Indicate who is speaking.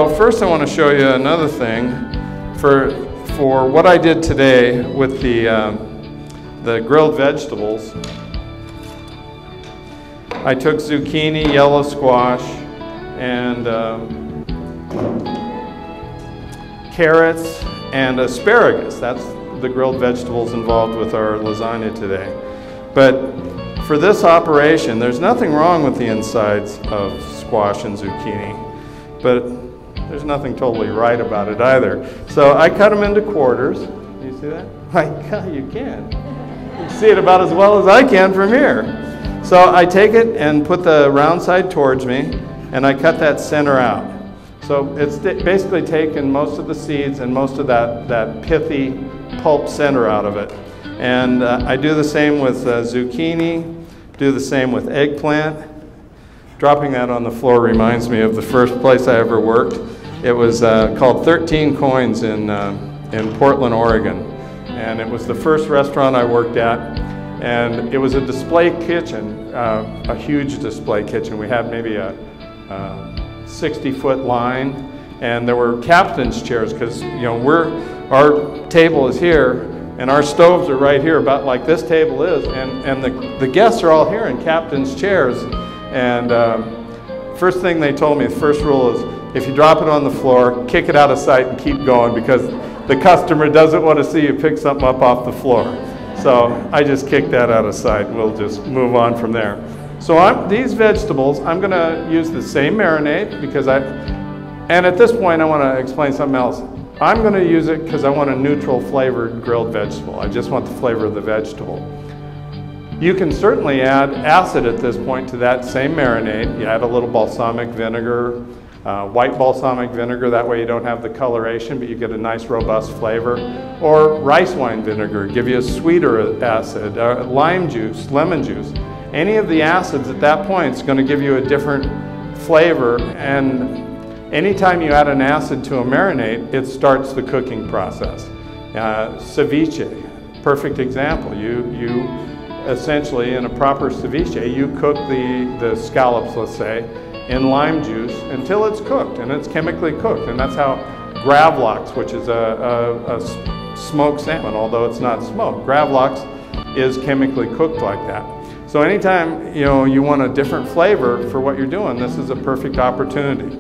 Speaker 1: First I want to show you another thing for what I did today with the grilled vegetables. I took zucchini, yellow squash, and carrots and asparagus. That's the grilled vegetables involved with our lasagna today. But for this operation, there's nothing wrong with the insides of squash and zucchini, but there's nothing totally right about it either. So I cut them into quarters. You see that? My God, you can. You can see it about as well as I can from here. So I take it and put the round side towards me, and I cut that center out. So it's basically taken most of the seeds and most of that pithy pulp center out of it. And I do the same with zucchini, do the same with eggplant. Dropping that on the floor reminds me of the first place I ever worked. It was called 13 Coins in Portland, Oregon. And it was the first restaurant I worked at. And it was a display kitchen, a huge display kitchen. We had maybe a 60-foot line, and there were captain's chairs because our table is here, and our stoves are right here, about like this table is, and the guests are all here in captain's chairs. And first thing they told me, the first rule is, if you drop it on the floor, kick it out of sight and keep going, because the customer doesn't want to see you pick something up off the floor. So I just kicked that out of sight. We'll just move on from there. So these vegetables, I'm going to use the same marinade because and at this point I want to explain something else. I'm going to use it because I want a neutral flavored grilled vegetable. I just want the flavor of the vegetable. You can certainly add acid at this point to that same marinade. You add a little balsamic vinegar, white balsamic vinegar, that way you don't have the coloration, but you get a nice robust flavor. Or rice wine vinegar, give you a sweeter acid, lime juice, lemon juice. Any of the acids at that point is going to give you a different flavor, and anytime you add an acid to a marinade, it starts the cooking process. Ceviche, perfect example. You essentially, in a proper ceviche, you cook the scallops, let's say, in lime juice until it's cooked, and it's chemically cooked. And that's how gravlax, which is a smoked salmon, although it's not smoked, gravlax is chemically cooked like that. So anytime you want a different flavor for what you're doing, this is a perfect opportunity.